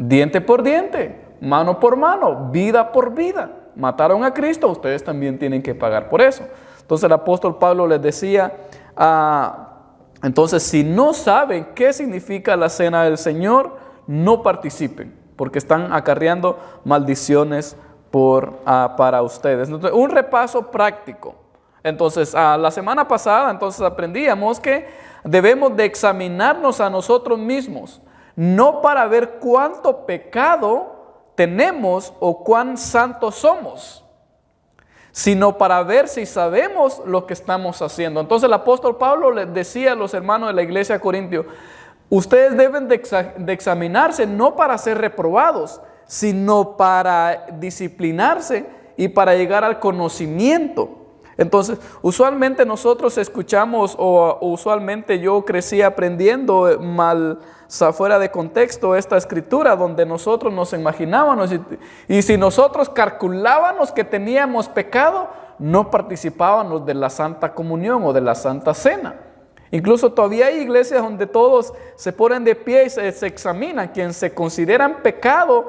diente por diente, mano por mano, vida por vida. Mataron a Cristo, ustedes también tienen que pagar por eso. Entonces el apóstol Pablo les decía, entonces si no saben qué significa la cena del Señor, no participen, porque están acarreando maldiciones para ustedes. Entonces, un repaso práctico. Entonces, la semana pasada aprendíamos que debemos de examinarnos a nosotros mismos, no para ver cuánto pecado tenemos o cuán santos somos, sino para ver si sabemos lo que estamos haciendo. Entonces el apóstol Pablo les decía a los hermanos de la iglesia de Corintio, ustedes deben de examinarse no para ser reprobados, sino para disciplinarse y para llegar al conocimiento. Entonces, usualmente nosotros escuchamos, o usualmente yo crecí aprendiendo mal, fuera de contexto, esta escritura, donde nosotros nos imaginábamos, y si nosotros calculábamos que teníamos pecado, no participábamos de la Santa Comunión o de la Santa Cena. Incluso todavía hay iglesias donde todos se ponen de pie y se examinan, quienes se consideran pecado,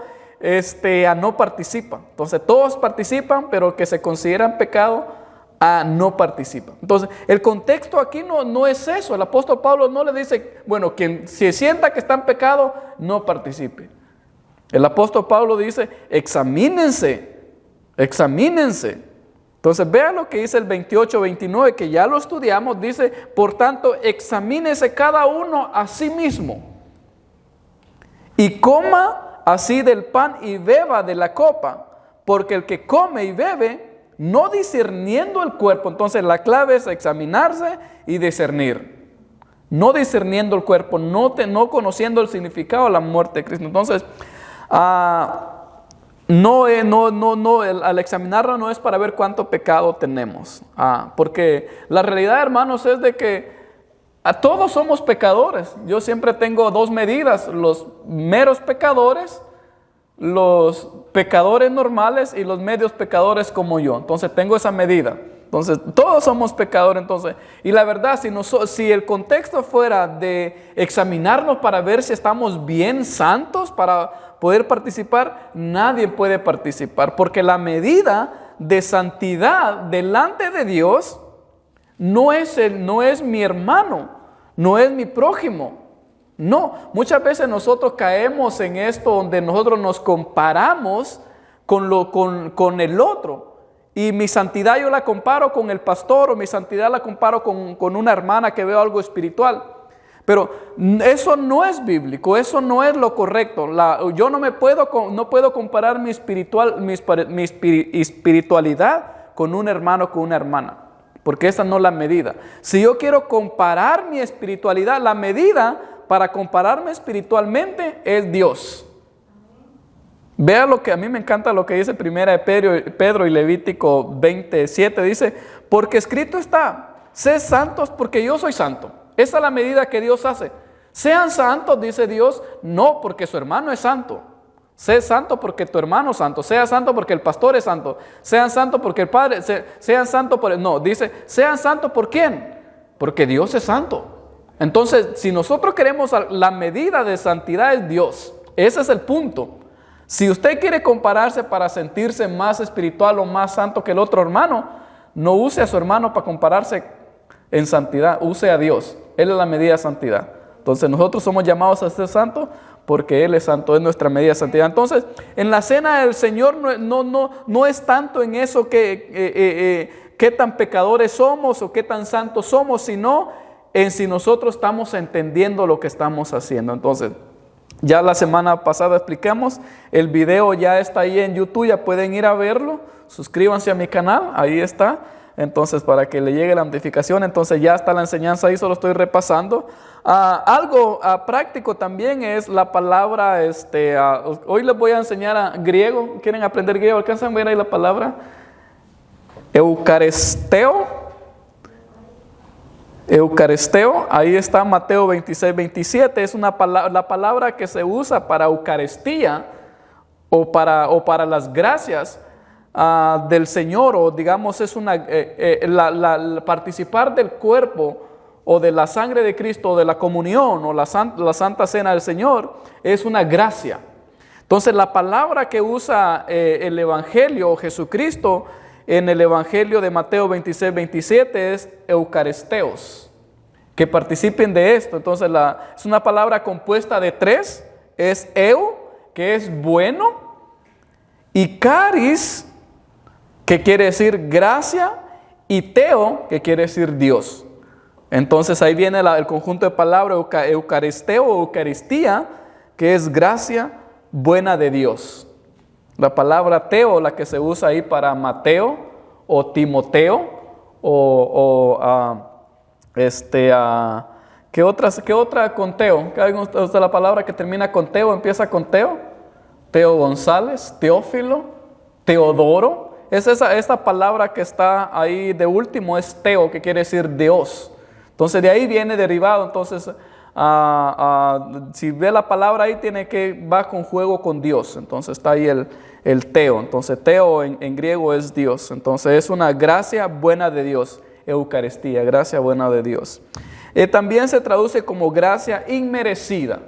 no participan. Entonces todos participan, pero que se consideran pecado, no participan. Entonces el contexto aquí no es eso. El apóstol Pablo no le dice, bueno, quien se sienta que está en pecado, no participe. El apóstol Pablo dice, examínense. Entonces vean lo que dice el 28-29, que ya lo estudiamos. Dice, por tanto, examínese cada uno a sí mismo y coma así del pan y beba de la copa, porque el que come y bebe, no discerniendo el cuerpo. Entonces la clave es examinarse y discernir. No discerniendo el cuerpo, no conociendo el significado de la muerte de Cristo. Entonces, al examinarlo no es para ver cuánto pecado tenemos. Porque la realidad, hermanos, es de que todos somos pecadores. Yo siempre tengo dos medidas: los meros pecadores, los pecadores normales y los medios pecadores como yo. Entonces tengo esa medida. Entonces todos somos pecadores. Entonces, y la verdad, si el contexto fuera de examinarnos para ver si estamos bien santos para poder participar, nadie puede participar, porque la medida de santidad delante de Dios no es mi hermano, no es mi prójimo. No, muchas veces nosotros caemos en esto donde nosotros nos comparamos con el otro. Y mi santidad yo la comparo con el pastor, o mi santidad la comparo con una hermana que veo algo espiritual. Pero eso no es bíblico, eso no es lo correcto. Yo no puedo comparar mi espiritualidad con un hermano, con una hermana, porque esa no es la medida. Si yo quiero comparar mi espiritualidad, la medida para compararme espiritualmente es Dios. Vea lo que a mí me encanta, lo que dice primera de Pedro y Levítico 27, dice, porque escrito está, sed santos porque yo soy santo. Esa es la medida que Dios hace. Sean santos, dice Dios, no porque su hermano es santo. Sé santo porque tu hermano es santo. Sea santo porque el pastor es santo. Sean santos porque el padre, sean santos por... No, dice, sean santos ¿por quién? Porque Dios es santo. Entonces, si nosotros queremos la medida de santidad es Dios. Ese es el punto. Si usted quiere compararse para sentirse más espiritual o más santo que el otro hermano, no use a su hermano para compararse en santidad, use a Dios. Él es la medida de santidad. Entonces, nosotros somos llamados a ser santos porque Él es santo, es nuestra medida de santidad. Entonces, en la cena del Señor no es tanto en eso qué tan pecadores somos o qué tan santos somos, sino en si nosotros estamos entendiendo lo que estamos haciendo. Entonces, ya la semana pasada explicamos, el video ya está ahí en YouTube, ya pueden ir a verlo, suscríbanse a mi canal, ahí está, entonces para que le llegue la notificación. Entonces ya está la enseñanza ahí, solo estoy repasando. Algo práctico también es la palabra, hoy les voy a enseñar a griego. ¿Quieren aprender griego? ¿Alcanzan a ver ahí la palabra? Eucaristeo, ahí está Mateo 26-27, es la palabra que se usa para Eucaristía o para las gracias del Señor, o digamos es participar del cuerpo o de la sangre de Cristo, o de la comunión o la Santa Cena del Señor, es una gracia. Entonces la palabra que usa el Evangelio o Jesucristo en el Evangelio de Mateo 26, 27 es eucaristeos, que participen de esto. Entonces es una palabra compuesta de tres, es eu, que es bueno, y caris, que quiere decir gracia, y teo, que quiere decir Dios. Entonces ahí viene el conjunto de palabras eucaristeo o eucaristía, que es gracia buena de Dios. La palabra teo, la que se usa ahí para Mateo o Timoteo ¿qué otra con teo? ¿Qué hay usted la palabra que termina con teo, empieza con teo? Teo González, Teófilo, Teodoro. Es esta palabra que está ahí de último, es teo, que quiere decir Dios. Entonces de ahí viene derivado. Entonces si ve la palabra ahí, va con juego con Dios. Entonces está ahí el teo. Entonces teo en griego es Dios. Entonces es una gracia buena de Dios. Eucaristía, gracia buena de Dios. También se traduce como gracia inmerecida.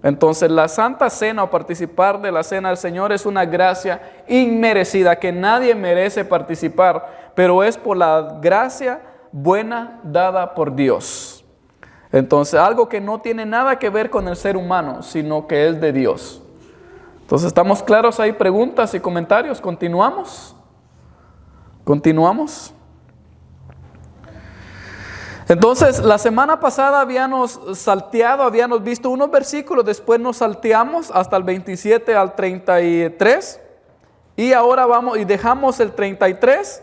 Entonces la Santa Cena o participar de la Cena del Señor es una gracia inmerecida que nadie merece participar, pero es por la gracia buena dada por Dios. Entonces algo que no tiene nada que ver con el ser humano, sino que es de Dios. Entonces ¿estamos claros ahí? ¿Preguntas y comentarios? ¿Continuamos? ¿Continuamos? Entonces, la semana pasada habíamos visto unos versículos, después nos salteamos hasta el 27 al 33, y ahora vamos y dejamos el 23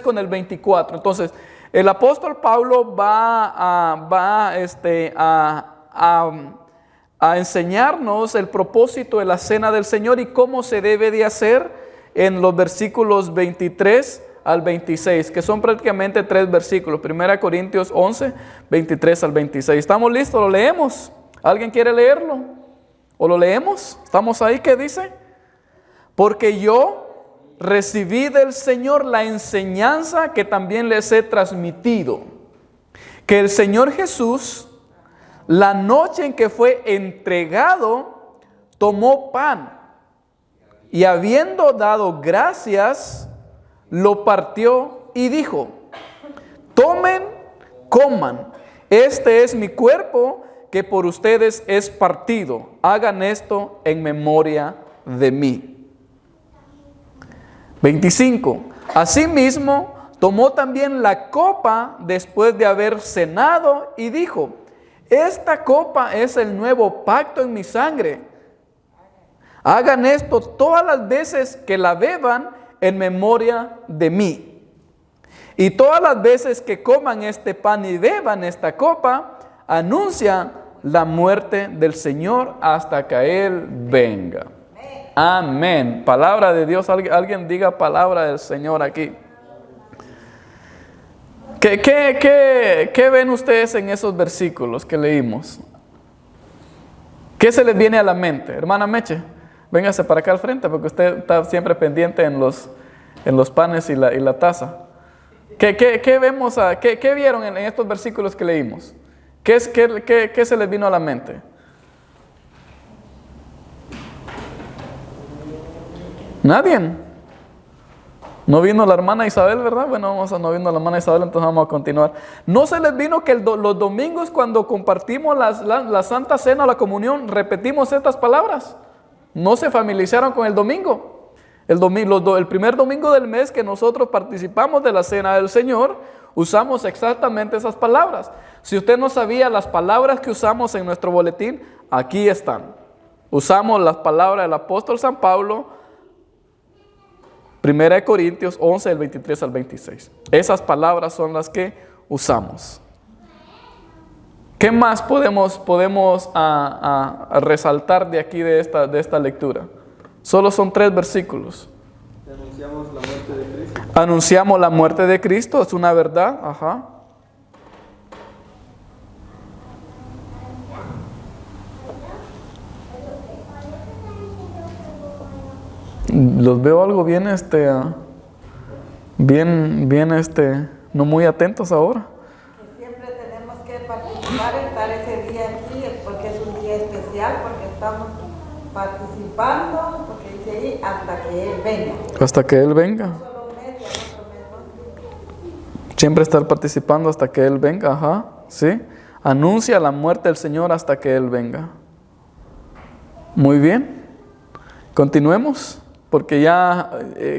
con el 24. Entonces, el apóstol Pablo va a enseñarnos el propósito de la Cena del Señor y cómo se debe de hacer en los versículos 23 al 26, que son prácticamente 3 versículos. 1 Corintios 11, 23 al 26. ¿Estamos listos? ¿Lo leemos? ¿Alguien quiere leerlo? ¿O lo leemos? ¿Estamos ahí? ¿Qué dice? Porque yo recibí del Señor la enseñanza que también les he transmitido, que el Señor Jesús, la noche en que fue entregado, tomó pan y habiendo dado gracias, lo partió y dijo: tomen, coman, este es mi cuerpo que por ustedes es partido, hagan esto en memoria de mí. 25. Asimismo, tomó también la copa después de haber cenado y dijo: esta copa es el nuevo pacto en mi sangre. Hagan esto todas las veces que la beban en memoria de mí. Y todas las veces que coman este pan y beban esta copa, anuncian la muerte del Señor hasta que Él venga. Amén. Palabra de Dios. Alguien diga palabra del Señor aquí. ¿Qué ven ustedes en esos versículos que leímos? ¿Qué se les viene a la mente? Hermana Meche, véngase para acá al frente porque usted está siempre pendiente en los panes y la taza. ¿Qué vemos? ¿Qué vieron en estos versículos que leímos? ¿Qué se les vino a la mente? ¿Nadie? ¿No vino la hermana Isabel, verdad? Bueno, no vino la hermana Isabel, entonces vamos a continuar. ¿No se les vino que los domingos cuando compartimos la Santa Cena o la comunión, repetimos estas palabras? ¿No se familiarizaron con el domingo? El primer domingo del mes que nosotros participamos de la Cena del Señor, usamos exactamente esas palabras. Si usted no sabía las palabras que usamos en nuestro boletín, aquí están. Usamos las palabras del apóstol San Pablo, 1 Corintios 11, del 23 al 26. Esas palabras son las que usamos. ¿Qué más podemos resaltar de aquí de esta lectura? Solo son 3 versículos. Anunciamos la muerte de Cristo. Anunciamos la muerte de Cristo, es una verdad. Ajá. Los veo algo bien, no muy atentos ahora. Que siempre tenemos que participar, estar ese día aquí, porque es un día especial, porque estamos participando, porque dice ahí, hasta que Él venga. Hasta que Él venga. No solo un mes, ya otro mes más. Siempre estar participando hasta que Él venga, ajá, ¿sí? Anuncia la muerte del Señor hasta que Él venga. Muy bien. Continuemos, porque ya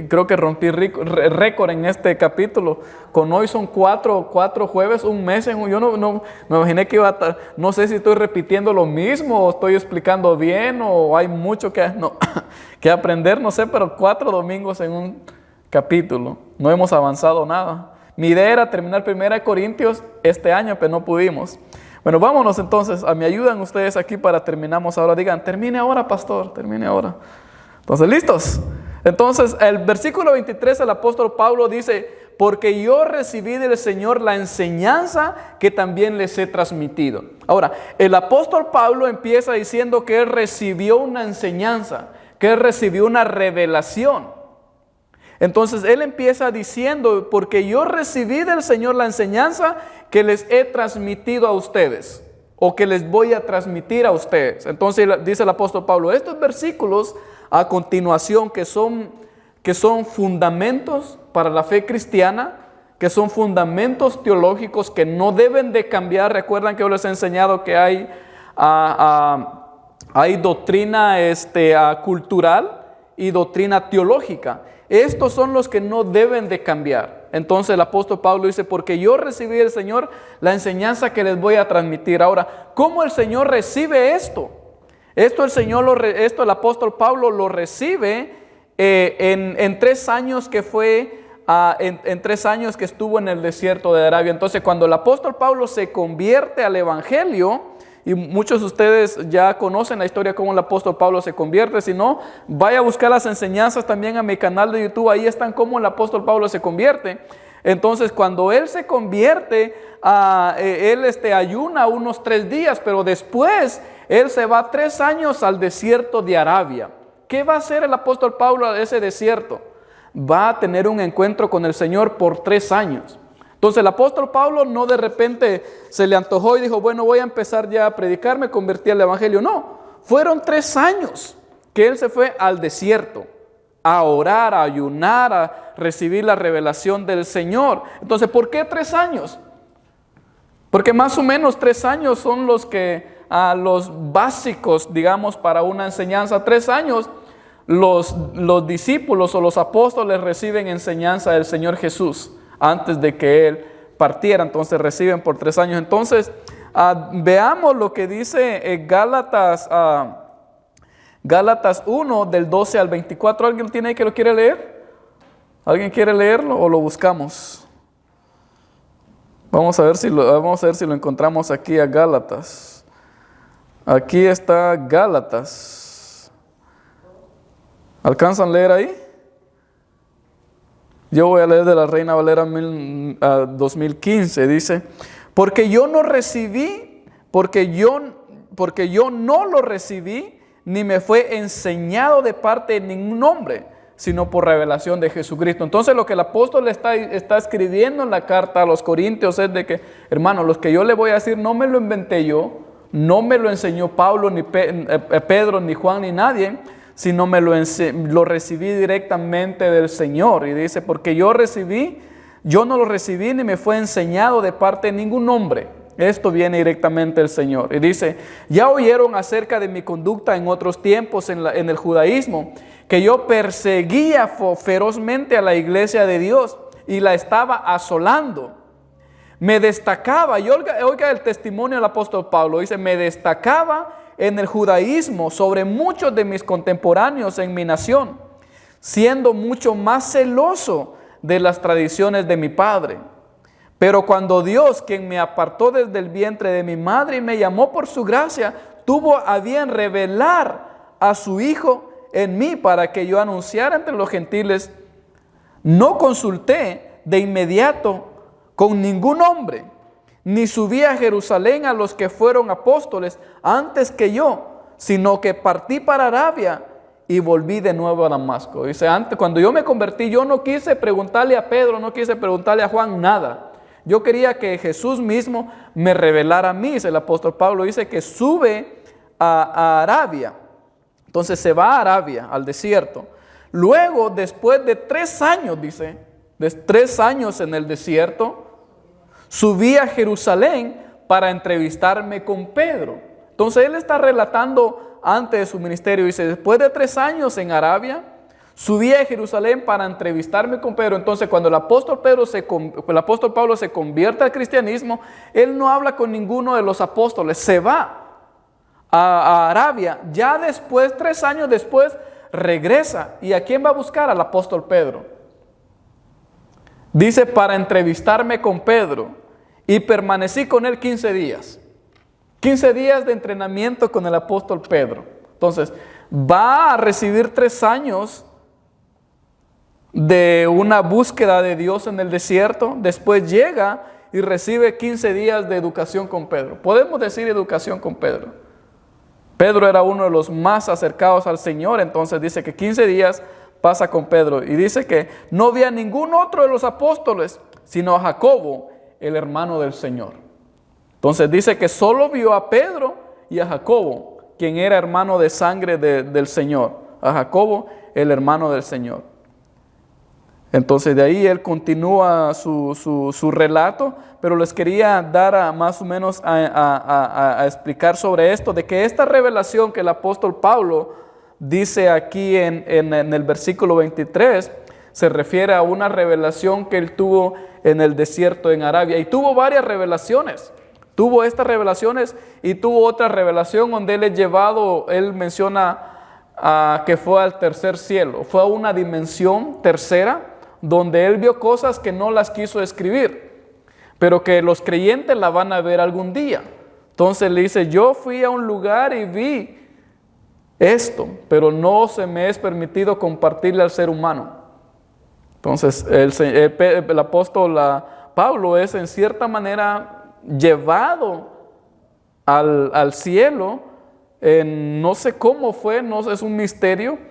creo que rompí récord en este capítulo. Con hoy son cuatro jueves, un mes. Yo no me imaginé que iba a estar, no sé si estoy repitiendo lo mismo o estoy explicando bien o hay mucho que aprender, no sé, pero 4 domingos en un capítulo. No hemos avanzado nada. Mi idea era terminar 1 Corintios este año, pero no pudimos. Bueno, vámonos entonces. Me ayudan ustedes aquí para terminamos ahora. Digan, termine ahora, pastor, termine ahora. Entonces, ¿listos? Entonces, el versículo 23, el apóstol Pablo dice, porque yo recibí del Señor la enseñanza que también les he transmitido. Ahora, el apóstol Pablo empieza diciendo que él recibió una enseñanza, que él recibió una revelación. Entonces, él empieza diciendo, porque yo recibí del Señor la enseñanza que les he transmitido a ustedes, o que les voy a transmitir a ustedes. Entonces, dice el apóstol Pablo, estos versículos a continuación que son fundamentos para la fe cristiana, que son fundamentos teológicos que no deben de cambiar. Recuerdan que yo les he enseñado que hay doctrina cultural y doctrina teológica. Estos son los que no deben de cambiar. Entonces el apóstol Pablo dice, porque yo recibí del Señor la enseñanza que les voy a transmitir. Ahora, ¿cómo el Señor recibe esto? Esto el apóstol Pablo lo recibe en 3 años que fue, en 3 años que estuvo en el desierto de Arabia. Entonces, cuando el apóstol Pablo se convierte al evangelio, y muchos de ustedes ya conocen la historia cómo el apóstol Pablo se convierte. Si no, vaya a buscar las enseñanzas también a mi canal de YouTube. Ahí están cómo el apóstol Pablo se convierte. Entonces, cuando él se convierte, él ayuna unos 3 días, pero después él se va 3 años al desierto de Arabia. ¿Qué va a hacer el apóstol Pablo a ese desierto? Va a tener un encuentro con el Señor por 3 años. Entonces el apóstol Pablo no de repente se le antojó y dijo, bueno, voy a empezar ya a predicar, me convertí al evangelio. No, fueron 3 años que él se fue al desierto a orar, a ayunar, a recibir la revelación del Señor. Entonces, ¿por qué 3 años? Porque más o menos 3 años son los básicos, digamos, para una enseñanza. 3 años los discípulos o los apóstoles reciben enseñanza del Señor Jesús antes de que Él partiera. Entonces reciben por 3 años. Entonces, veamos lo que dice Gálatas 1, del 12 al 24. ¿Alguien tiene ahí que lo quiere leer? ¿Alguien quiere leerlo o lo buscamos? Vamos a ver si lo encontramos aquí a Gálatas. Aquí está Gálatas. ¿Alcanzan a leer ahí? Yo voy a leer de la Reina Valera 2015. Dice, porque yo no lo recibí, ni me fue enseñado de parte de ningún hombre, sino por revelación de Jesucristo. Entonces lo que el apóstol está escribiendo en la carta a los Corintios es de que, hermano, los que yo le voy a decir no me lo inventé yo, no me lo enseñó Pablo, ni Pedro, ni Juan, ni nadie, sino lo recibí directamente del Señor. Y dice, porque yo no lo recibí ni me fue enseñado de parte de ningún hombre. Esto viene directamente del Señor. Y dice, ya oyeron acerca de mi conducta en otros tiempos en el judaísmo, que yo perseguía ferozmente a la iglesia de Dios y la estaba asolando. Me destacaba, y oiga el testimonio del apóstol Pablo, dice, me destacaba en el judaísmo sobre muchos de mis contemporáneos en mi nación, siendo mucho más celoso de las tradiciones de mi padre. Pero cuando Dios, quien me apartó desde el vientre de mi madre y me llamó por su gracia, tuvo a bien revelar a su Hijo en mí para que yo anunciara entre los gentiles, no consulté de inmediato con ningún hombre, ni subí a Jerusalén a los que fueron apóstoles antes que yo, sino que partí para Arabia y volví de nuevo a Damasco. Dice, cuando yo me convertí, yo no quise preguntarle a Pedro, no quise preguntarle a Juan nada. Yo quería que Jesús mismo me revelara a mí. El apóstol Pablo dice que sube a Arabia. Entonces se va a Arabia, al desierto. Luego, después de 3 años, dice, de 3 años en el desierto, subí a Jerusalén para entrevistarme con Pedro. Entonces él está relatando antes de su ministerio, dice, después de 3 años en Arabia, subí a Jerusalén para entrevistarme con Pedro. Entonces cuando el apóstol Pablo se convierte al cristianismo, él no habla con ninguno de los apóstoles, se va a Arabia. Ya después, 3 años después, regresa. ¿Y a quién va a buscar? Al apóstol Pedro. Dice, para entrevistarme con Pedro, y permanecí con él 15 días. 15 días de entrenamiento con el apóstol Pedro. Entonces, va a recibir 3 años de una búsqueda de Dios en el desierto. Después llega y recibe 15 días de educación con Pedro. Podemos decir educación con Pedro. Pedro era uno de los más acercados al Señor, entonces dice que 15 días pasa con Pedro. Y dice que no vi a ningún otro de los apóstoles, sino a Jacobo, el hermano del Señor. Entonces dice que solo vio a Pedro y a Jacobo, quien era hermano de sangre del Señor. A Jacobo, el hermano del Señor. Entonces de ahí él continúa su relato, pero les quería dar más o menos a explicar sobre esto, de que esta revelación que el apóstol Pablo dice aquí en el versículo 23, se refiere a una revelación que él tuvo en el desierto en Arabia, y tuvo varias revelaciones. Tuvo estas revelaciones y tuvo otra revelación donde él es llevado, él menciona que fue al tercer cielo, fue a una dimensión tercera, donde él vio cosas que no las quiso escribir, pero que los creyentes la van a ver algún día. Entonces le dice, yo fui a un lugar y vi esto, pero no se me es permitido compartirle al ser humano. Entonces el apóstol Pablo es en cierta manera llevado al cielo, no sé cómo fue, no es un misterio.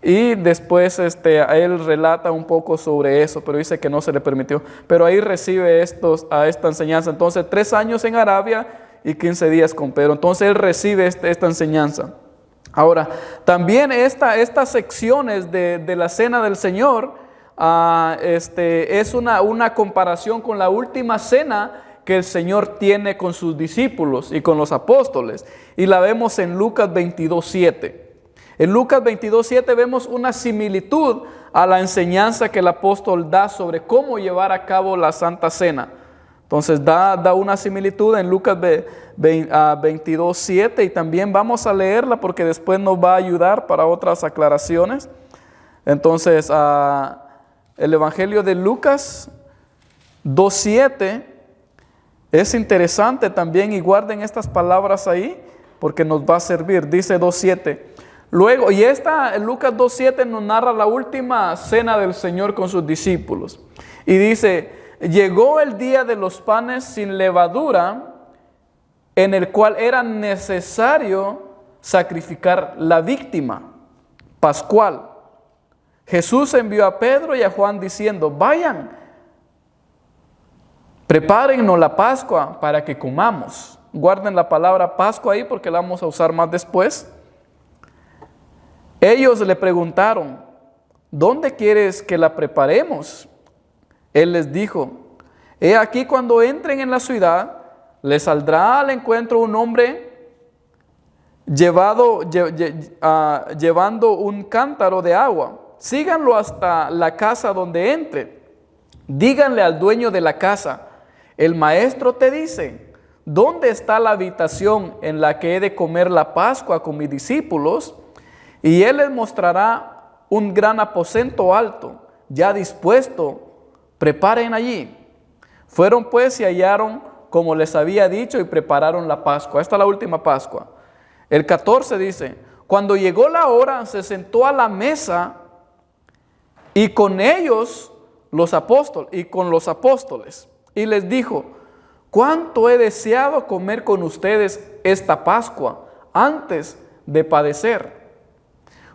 Y después él relata un poco sobre eso, pero dice que no se le permitió. Pero ahí recibe esta enseñanza. Entonces 3 años en Arabia y 15 días con Pedro. Entonces él recibe esta enseñanza. Ahora, también estas secciones de la cena del Señor es una comparación con la última cena que el Señor tiene con sus discípulos y con los apóstoles. Y la vemos en Lucas 22:7. En Lucas 22:7 vemos una similitud a la enseñanza que el apóstol da sobre cómo llevar a cabo la Santa Cena. Entonces da una similitud en Lucas 22:7 y también vamos a leerla porque después nos va a ayudar para otras aclaraciones. Entonces el Evangelio de Lucas 2:7 es interesante también, y guarden estas palabras ahí porque nos va a servir. Dice 2:7. Luego, y Lucas 2:7 nos narra la última cena del Señor con sus discípulos. Y dice, llegó el día de los panes sin levadura, en el cual era necesario sacrificar la víctima pascual. Jesús envió a Pedro y a Juan diciendo, vayan, prepárennos la Pascua para que comamos. Guarden la palabra Pascua ahí porque la vamos a usar más después. Ellos le preguntaron, ¿dónde quieres que la preparemos? Él les dijo, he aquí cuando entren en la ciudad, les saldrá al encuentro un hombre llevando un cántaro de agua. Síganlo hasta la casa donde entre. Díganle al dueño de la casa, el maestro te dice, ¿dónde está la habitación en la que he de comer la Pascua con mis discípulos? Y él les mostrará un gran aposento alto, ya dispuesto, preparen allí. Fueron pues y hallaron como les había dicho y prepararon la Pascua. Esta es la última Pascua. El 14 dice, cuando llegó la hora se sentó a la mesa y con ellos los apóstoles y les dijo, cuánto he deseado comer con ustedes esta Pascua antes de padecer.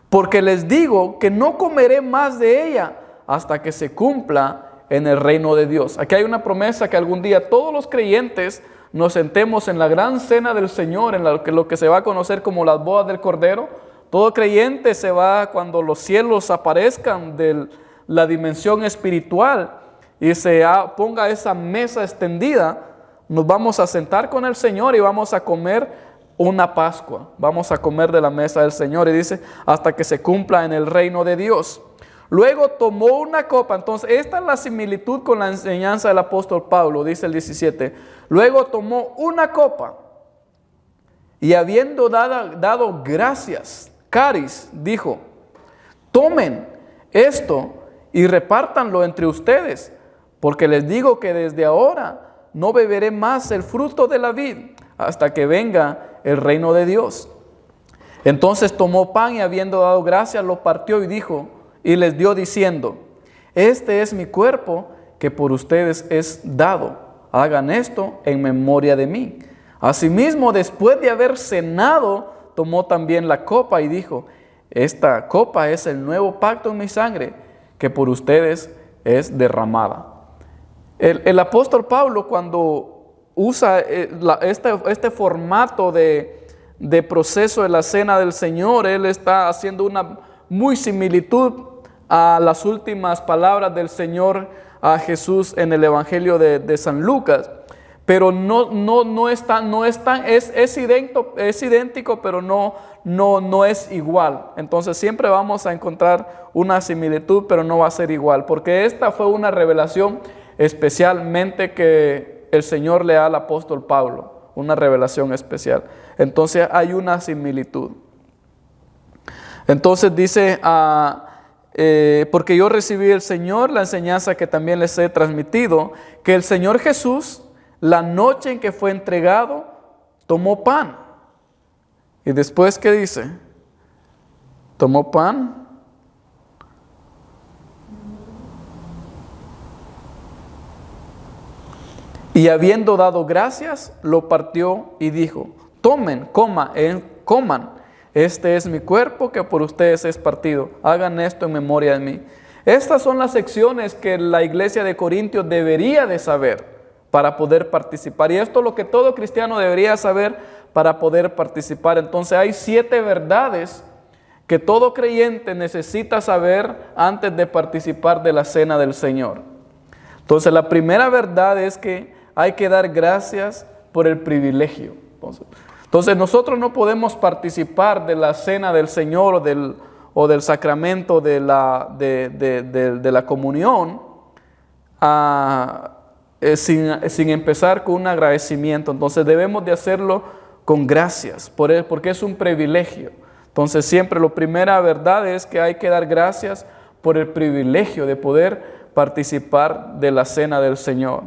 Porque les digo que no comeré más de ella hasta que se cumpla en el reino de Dios. Aquí hay una promesa que algún día todos los creyentes nos sentemos en la gran cena del Señor, en lo que se va a conocer como las bodas del Cordero, Todo creyente se va cuando los cielos aparezcan de la dimensión espiritual y se ponga esa mesa extendida. Nos vamos a sentar con el Señor y vamos a comer una Pascua. Vamos a comer de la mesa del Señor, y dice, hasta que se cumpla en el reino de Dios. Luego tomó una copa. Entonces, esta es la similitud con la enseñanza del apóstol Pablo, dice el 17. Luego tomó una copa y habiendo dado gracias, caris, dijo, tomen esto y repártanlo entre ustedes, porque les digo que desde ahora no beberé más el fruto de la vid hasta que venga el reino de Dios. Entonces tomó pan y habiendo dado gracias lo partió y dijo, y les dio diciendo, este es mi cuerpo que por ustedes es dado, hagan esto en memoria de mí. Asimismo, después de haber cenado, tomó también la copa y dijo, esta copa es el nuevo pacto en mi sangre, que por ustedes es derramada. El apóstol Pablo, cuando usa este formato de proceso de la cena del Señor, él está haciendo una muy similitud a las últimas palabras del Señor a Jesús en el Evangelio de San Lucas. Pero es idéntico, pero no es igual. Entonces siempre vamos a encontrar una similitud, pero no va a ser igual, porque esta fue una revelación especialmente que el Señor le da al apóstol Pablo, una revelación especial. Entonces hay una similitud. Entonces dice, porque yo recibí del Señor la enseñanza que también les he transmitido, que el Señor Jesús, la noche en que fue entregado, tomó pan. Y después, ¿qué dice? Tomó pan. Y habiendo dado gracias, lo partió y dijo, tomen, coman, este es mi cuerpo que por ustedes es partido, hagan esto en memoria de mí. Estas son las secciones que la iglesia de Corintios debería de saber para poder participar. Y esto es lo que todo cristiano debería saber para poder participar. Entonces hay 7 verdades que todo creyente necesita saber antes de participar de la cena del Señor. Entonces la primera verdad es que hay que dar gracias por el privilegio. Entonces nosotros no podemos participar de la cena del Señor o del sacramento de la comunión sin empezar con un agradecimiento. Entonces debemos de hacerlo con gracias, porque es un privilegio. Entonces siempre la primera verdad es que hay que dar gracias por el privilegio de poder participar de la cena del Señor.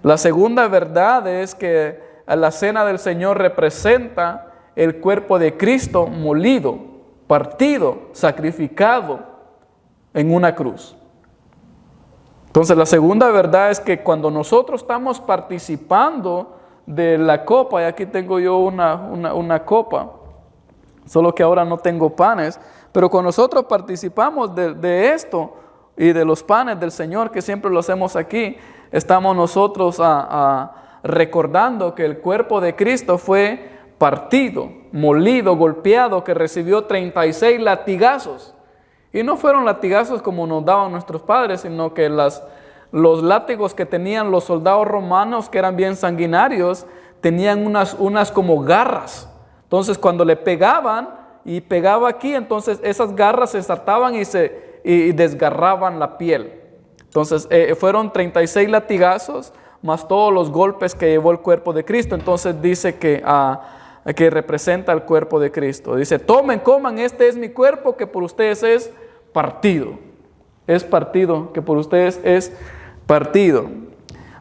La segunda verdad es que la cena del Señor representa el cuerpo de Cristo molido, partido, sacrificado en una cruz. Entonces la segunda verdad es que cuando nosotros estamos participando de la copa, y aquí tengo yo una copa, solo que ahora no tengo panes, pero cuando nosotros participamos de esto y de los panes del Señor, que siempre lo hacemos aquí, estamos nosotros recordando que el cuerpo de Cristo fue partido, molido, golpeado, que recibió 36 latigazos. Y no fueron latigazos como nos daban nuestros padres, sino que los látigos que tenían los soldados romanos, que eran bien sanguinarios, tenían unas como garras. Entonces cuando le pegaban y pegaba aquí, entonces esas garras se ensartaban y desgarraban la piel. Entonces fueron 36 latigazos más todos los golpes que llevó el cuerpo de Cristo. Entonces dice que representa el cuerpo de Cristo. Dice, tomen, coman, este es mi cuerpo que por ustedes es partido. Es partido, que por ustedes es partido.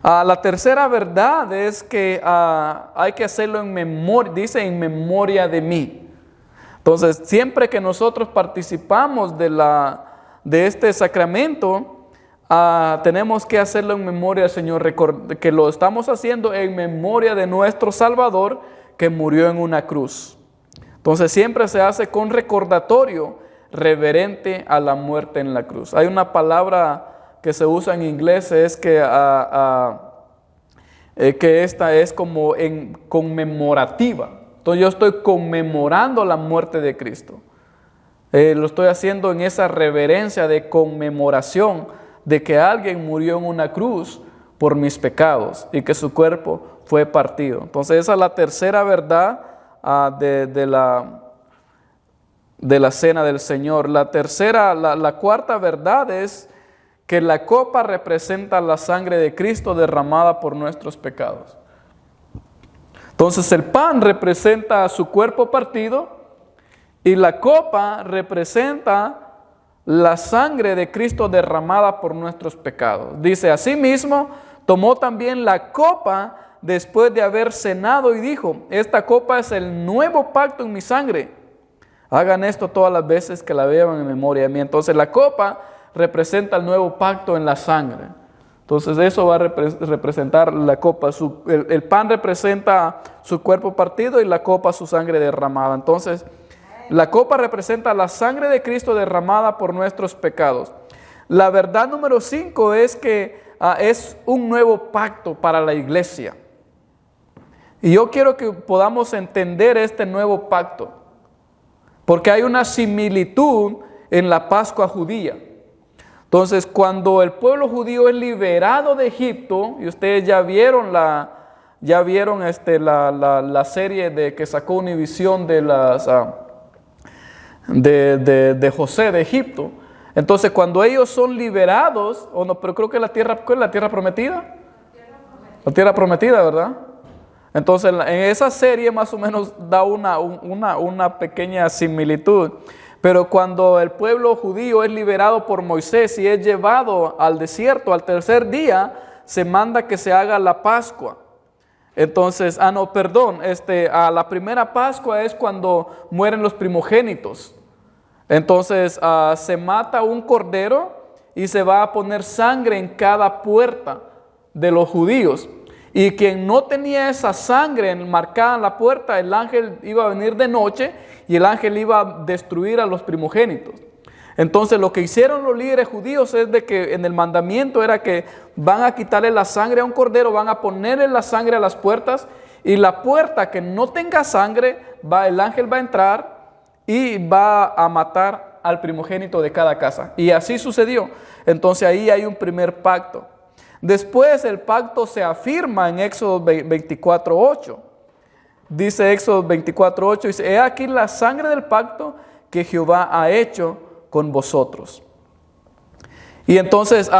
La tercera verdad es que hay que hacerlo en memoria, dice en memoria de mí. Entonces, siempre que nosotros participamos de este sacramento, tenemos que hacerlo en memoria del Señor, que lo estamos haciendo en memoria de nuestro Salvador que murió en una cruz. Entonces siempre se hace con recordatorio reverente a la muerte en la cruz. Hay una palabra que se usa en inglés, es que esta es como conmemorativa. Entonces yo estoy conmemorando la muerte de Cristo. Lo estoy haciendo en esa reverencia de conmemoración de que alguien murió en una cruz por mis pecados y que su cuerpo fue partido. Entonces esa es la tercera verdad de la cena del Señor. La cuarta verdad es que la copa representa la sangre de Cristo derramada por nuestros pecados. Entonces el pan representa su cuerpo partido y la copa representa la sangre de Cristo derramada por nuestros pecados. Dice, asimismo, tomó también la copa después de haber cenado y dijo, esta copa es el nuevo pacto en mi sangre. Hagan esto todas las veces que la beban en memoria de mí. Entonces la copa representa el nuevo pacto en la sangre. Entonces eso va a representar la copa. El pan representa su cuerpo partido y la copa su sangre derramada. Entonces la copa representa la sangre de Cristo derramada por nuestros pecados. La verdad número 5 es que es un nuevo pacto para la iglesia. Y yo quiero que podamos entender este nuevo pacto, porque hay una similitud en la Pascua judía. Entonces, cuando el pueblo judío es liberado de Egipto, y ustedes ya vieron la serie de que sacó Univisión de José de Egipto. Entonces, cuando ellos son liberados, pero creo que ¿cuál es la tierra prometida? La tierra prometida, ¿verdad? Entonces, en esa serie más o menos da una pequeña similitud. Pero cuando el pueblo judío es liberado por Moisés y es llevado al desierto, al tercer día, se manda que se haga la Pascua. Entonces, la primera Pascua es cuando mueren los primogénitos. Entonces, se mata un cordero y se va a poner sangre en cada puerta de los judíos. Y quien no tenía esa sangre marcada en la puerta, el ángel iba a venir de noche y el ángel iba a destruir a los primogénitos. Entonces lo que hicieron los líderes judíos es de que en el mandamiento era que van a quitarle la sangre a un cordero, van a ponerle la sangre a las puertas, y la puerta que no tenga sangre, el ángel va a entrar y va a matar al primogénito de cada casa. Y así sucedió. Entonces ahí hay un primer pacto. Después el pacto se afirma en Éxodo 24:8. Dice Éxodo 24:8, dice, he aquí la sangre del pacto que Jehová ha hecho con vosotros. Y entonces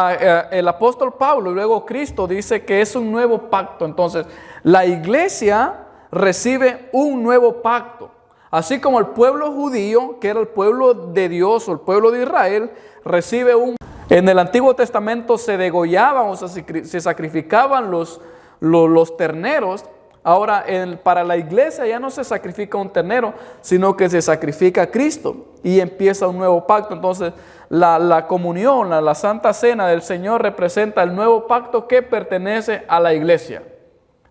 el apóstol Pablo y luego Cristo dice que es un nuevo pacto. Entonces la iglesia recibe un nuevo pacto. Así como el pueblo judío, que era el pueblo de Dios o el pueblo de Israel, recibe en el Antiguo Testamento se degollaban o se sacrificaban los terneros. Ahora para la iglesia ya no se sacrifica un ternero, sino que se sacrifica a Cristo y empieza un nuevo pacto. Entonces la comunión, la Santa Cena del Señor representa el nuevo pacto que pertenece a la iglesia,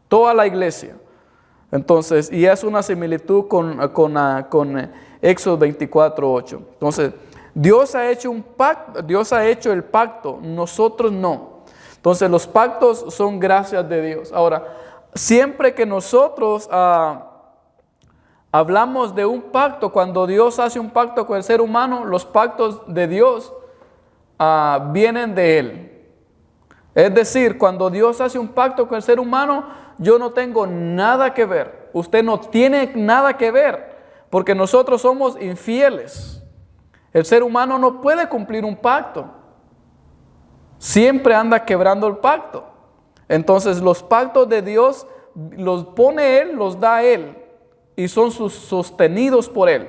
toda la iglesia. Entonces, y es una similitud con Éxodo 24:8. Entonces, Dios ha hecho un pacto, Dios ha hecho el pacto, nosotros no. Entonces los pactos son gracias de Dios. Ahora, siempre que nosotros hablamos de un pacto, cuando Dios hace un pacto con el ser humano, los pactos de Dios vienen de Él. Es decir, cuando Dios hace un pacto con el ser humano, yo no tengo nada que ver. Usted no tiene nada que ver, porque nosotros somos infieles. El ser humano no puede cumplir un pacto. Siempre anda quebrando el pacto. Entonces los pactos de Dios los pone Él, los da Él. Y son sostenidos por Él.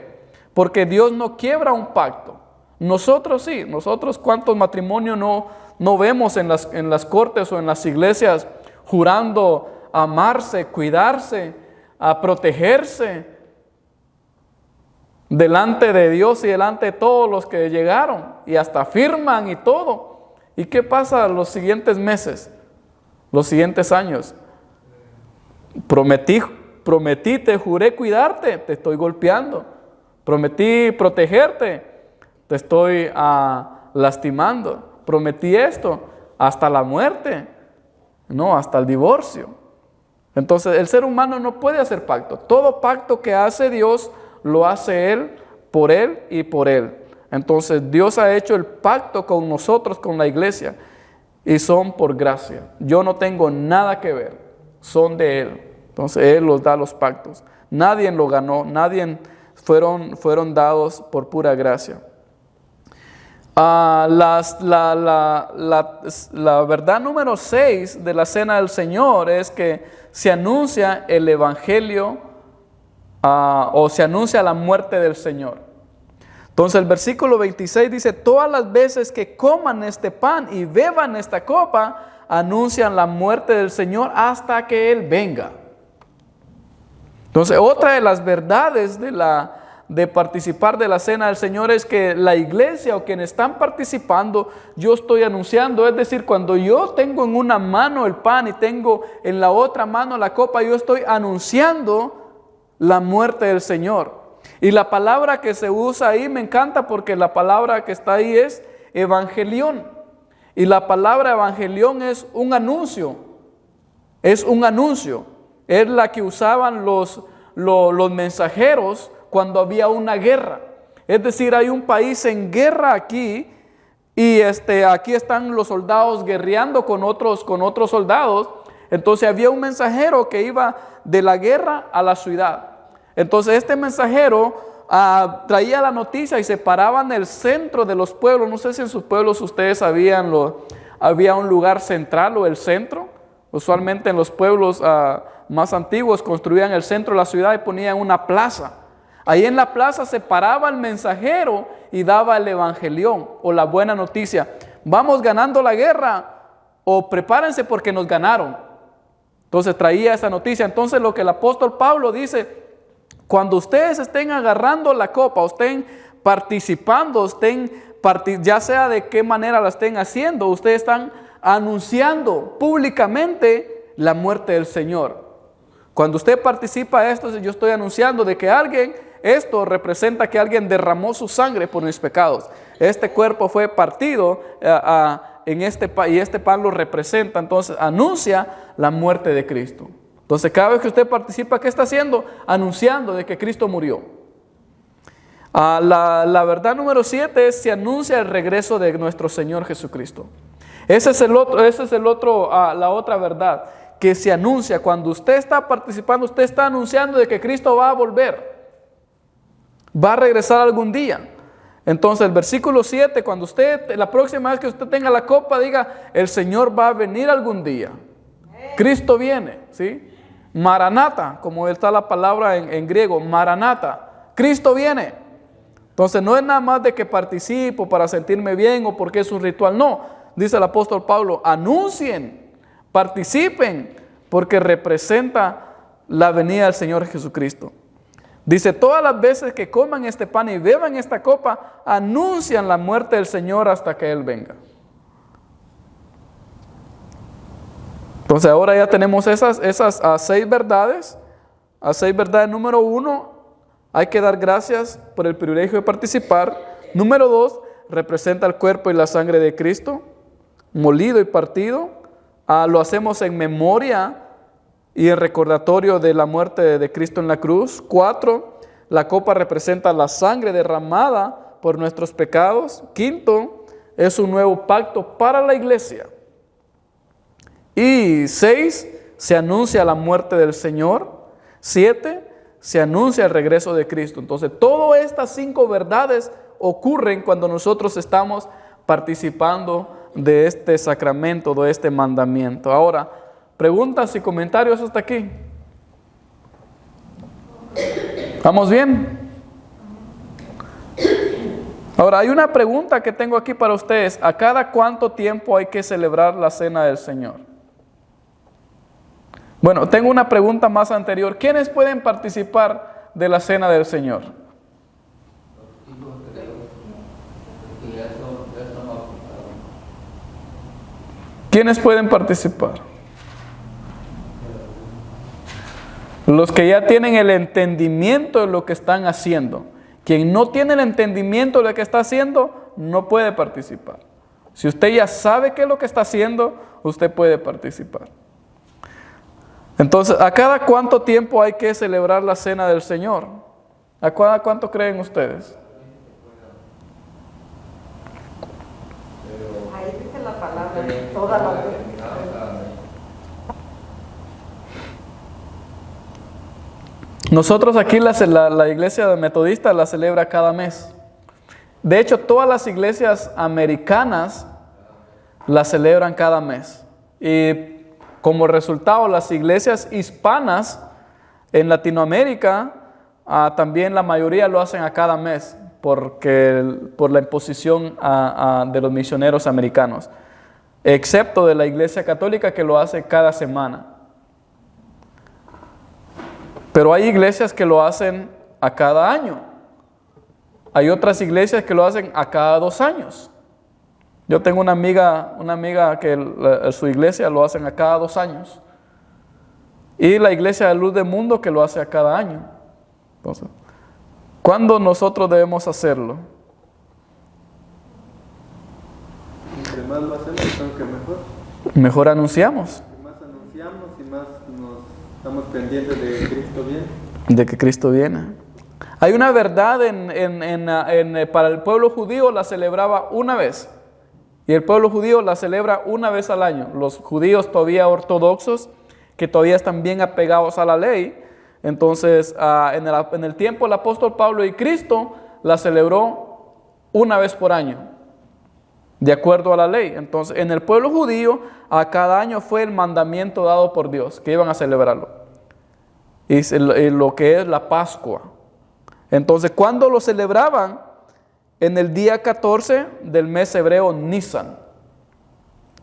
Porque Dios no quiebra un pacto. Nosotros sí. Nosotros cuántos matrimonios no vemos en las cortes o en las iglesias jurando amarse, cuidarse, a protegerse delante de Dios y delante de todos los que llegaron, y hasta firman y todo. ¿Y qué pasa los siguientes meses, los siguientes años? Prometí, te juré cuidarte, te estoy golpeando. Prometí protegerte, te estoy lastimando. Prometí esto, hasta la muerte, no, hasta el divorcio. Entonces el ser humano no puede hacer pacto. Todo pacto que hace Dios lo hace Él por Él y por Él. Entonces Dios ha hecho el pacto con nosotros, con la iglesia, y son por gracia. Yo no tengo nada que ver, son de Él. Entonces Él los da los pactos. Nadie lo ganó, nadie fueron dados por pura gracia. La verdad número 6 de la Cena del Señor es que se anuncia el Evangelio o se anuncia la muerte del Señor. Entonces el versículo 26 dice: todas las veces que coman este pan y beban esta copa, anuncian la muerte del Señor hasta que Él venga. Entonces otra de las verdades de participar de la Cena del Señor es que la iglesia o quienes están participando, yo estoy anunciando, es decir, cuando yo tengo en una mano el pan y tengo en la otra mano la copa, yo estoy anunciando la muerte del Señor. Y la palabra que se usa ahí me encanta porque la palabra que está ahí es evangelión. Y la palabra evangelión es un anuncio. Es un anuncio. Es la que usaban los mensajeros cuando había una guerra. Es decir, hay un país en guerra aquí y aquí están los soldados guerreando con otros soldados. Entonces había un mensajero que iba de la guerra a la ciudad. Entonces este mensajero traía la noticia y se paraba en el centro de los pueblos. No sé si en sus pueblos ustedes sabían, había un lugar central o el centro. Usualmente en los pueblos más antiguos construían el centro de la ciudad y ponían una plaza. Ahí en la plaza se paraba el mensajero y daba el evangelión o la buena noticia. Vamos ganando la guerra o prepárense porque nos ganaron. Entonces traía esa noticia. Entonces lo que el apóstol Pablo dice: cuando ustedes estén agarrando la copa, o estén participando, ya sea de qué manera la estén haciendo, ustedes están anunciando públicamente la muerte del Señor. Cuando usted participa de esto, yo estoy anunciando de que esto representa que alguien derramó su sangre por mis pecados. Este cuerpo fue partido y este pan lo representa. Entonces anuncia la muerte de Cristo. Entonces cada vez que usted participa, ¿qué está haciendo? Anunciando de que Cristo murió. La verdad número 7 es: se anuncia el regreso de nuestro Señor Jesucristo. Esa es la otra verdad que se anuncia. Cuando usted está participando, usted está anunciando de que Cristo va a volver, va a regresar algún día. Entonces el versículo 7, cuando la próxima vez que usted tenga la copa, diga: el Señor va a venir algún día. Cristo viene, ¿sí? Maranata, como está la palabra en griego, Maranata, Cristo viene. Entonces no es nada más de que participo para sentirme bien o porque es un ritual, no. Dice el apóstol Pablo: anuncien, participen, porque representa la venida del Señor Jesucristo. Dice: todas las veces que coman este pan y beban esta copa, anuncian la muerte del Señor hasta que Él venga. Entonces ahora ya tenemos esas 6 verdades. A 6 verdades. Número 1, hay que dar gracias por el privilegio de participar. Número 2, representa el cuerpo y la sangre de Cristo, molido y partido. Lo hacemos en memoria y en recordatorio de la muerte de Cristo en la cruz. 4, la copa representa la sangre derramada por nuestros pecados. 5, es un nuevo pacto para la iglesia. Y 6, se anuncia la muerte del Señor. 7, se anuncia el regreso de Cristo. Entonces, todas estas 5 verdades ocurren cuando nosotros estamos participando de este sacramento, de este mandamiento. Ahora, preguntas y comentarios hasta aquí. ¿Vamos bien? Ahora, hay una pregunta que tengo aquí para ustedes. ¿A cada cuánto tiempo hay que celebrar la Cena del Señor? Bueno, tengo una pregunta más anterior. ¿Quiénes pueden participar de la Cena del Señor? ¿Quiénes pueden participar? Los que ya tienen el entendimiento de lo que están haciendo. Quien no tiene el entendimiento de lo que está haciendo, no puede participar. Si usted ya sabe qué es lo que está haciendo, usted puede participar. Entonces, ¿a cada cuánto tiempo hay que celebrar la Cena del Señor? ¿A cada cuánto creen ustedes? todas las veces. Nosotros aquí la iglesia metodista la celebra cada mes. De hecho, todas las iglesias americanas la celebran cada mes. Y como resultado, las iglesias hispanas en Latinoamérica también la mayoría lo hacen a cada mes por la imposición de los misioneros americanos, excepto de la iglesia católica que lo hace cada semana. Pero hay iglesias que lo hacen a cada año. Hay otras iglesias que lo hacen a cada 2 años. Yo tengo una amiga que su iglesia lo hacen a cada 2 años. Y la iglesia de Luz del Mundo que lo hace a cada año. Entonces, ¿cuándo nosotros debemos hacerlo? Entre más lo hacemos, creo que mejor. Mejor anunciamos. Entre más anunciamos y más nos estamos pendientes de que Cristo viene. De que Cristo viene. Hay una verdad para el pueblo judío la celebraba una vez. Y el pueblo judío la celebra una vez al año. Los judíos todavía ortodoxos, que todavía están bien apegados a la ley. Entonces, en el tiempo del apóstol Pablo y Cristo la celebró una vez por año, de acuerdo a la ley. Entonces, en el pueblo judío, a cada año fue el mandamiento dado por Dios, que iban a celebrarlo. Y lo que es la Pascua. Entonces, ¿cuándo lo celebraban? En el día 14 del mes hebreo Nisan.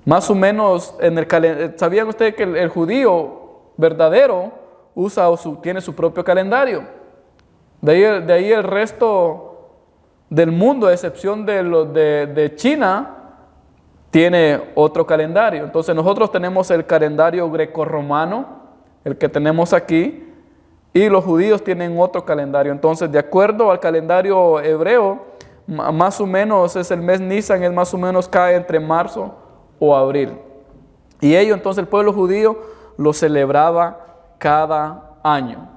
Más o menos, ¿sabían ustedes que el judío verdadero tiene su propio calendario? De ahí el resto del mundo, a excepción de China, tiene otro calendario. Entonces nosotros tenemos el calendario grecorromano, el que tenemos aquí, y los judíos tienen otro calendario. Entonces, de acuerdo al calendario hebreo, más o menos es el mes Nisan, es más o menos cae entre marzo o abril. Y entonces el pueblo judío lo celebraba cada año.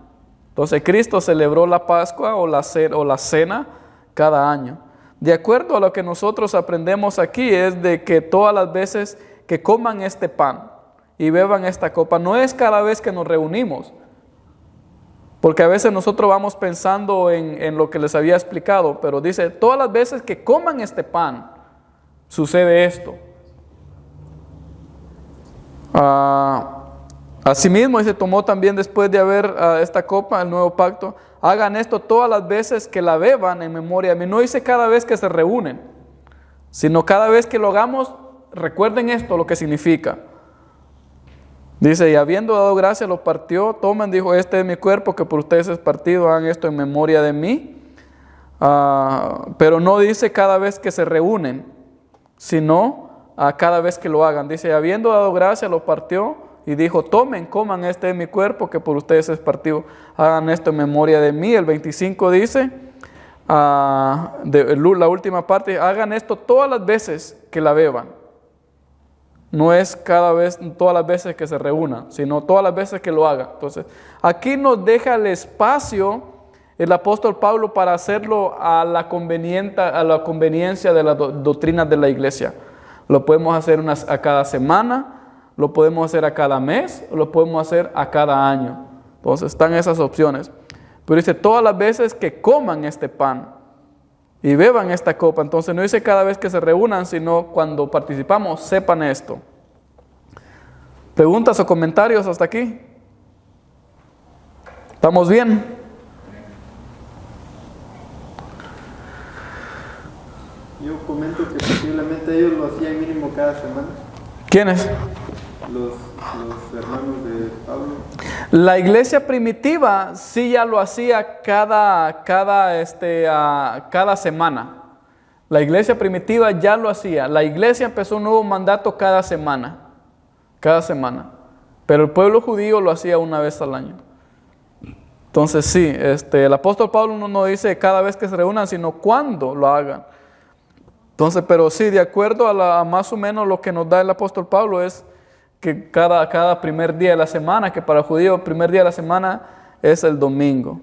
Entonces Cristo celebró la Pascua o la cena cada año. De acuerdo a lo que nosotros aprendemos aquí es de que todas las veces que coman este pan y beban esta copa, no es cada vez que nos reunimos. Porque a veces nosotros vamos pensando en lo que les había explicado, pero dice, todas las veces que coman este pan, sucede esto. Asimismo, y se tomó también después de haber esta copa, el nuevo pacto, hagan esto todas las veces que la beban en memoria de mí. No dice cada vez que se reúnen, sino cada vez que lo hagamos, recuerden esto, lo que significa. Dice, y habiendo dado gracias, lo partió, tomen, dijo, este es mi cuerpo que por ustedes es partido, hagan esto en memoria de mí. Pero no dice cada vez que se reúnen, sino cada vez que lo hagan. Dice, habiendo dado gracias, lo partió y dijo, tomen, coman, este es mi cuerpo que por ustedes es partido, hagan esto en memoria de mí. El 25 dice, la última parte, hagan esto todas las veces que la beban. No es todas las veces que se reúna, sino todas las veces que lo haga. Entonces, aquí nos deja el espacio el apóstol Pablo para hacerlo a la conveniencia de las doctrinas de la iglesia. Lo podemos hacer a cada semana, lo podemos hacer a cada mes, o lo podemos hacer a cada año. Entonces, están esas opciones. Pero dice, todas las veces que coman este pan y beban esta copa. Entonces no dice cada vez que se reúnan, sino cuando participamos, sepan esto. ¿Preguntas o comentarios hasta aquí? ¿Estamos bien? Yo comento que posiblemente ellos lo hacían mínimo cada semana. ¿Quiénes? Los hermanos de Pablo. La iglesia primitiva sí ya lo hacía cada semana. La iglesia primitiva ya lo hacía. La iglesia empezó un nuevo mandato cada semana. Pero el pueblo judío lo hacía una vez al año. Entonces sí, el apóstol Pablo no dice cada vez que se reúnan, sino cuándo lo hagan. Entonces, pero sí, de acuerdo a más o menos lo que nos da el apóstol Pablo es que cada primer día de la semana, que para el judío el primer día de la semana es el domingo.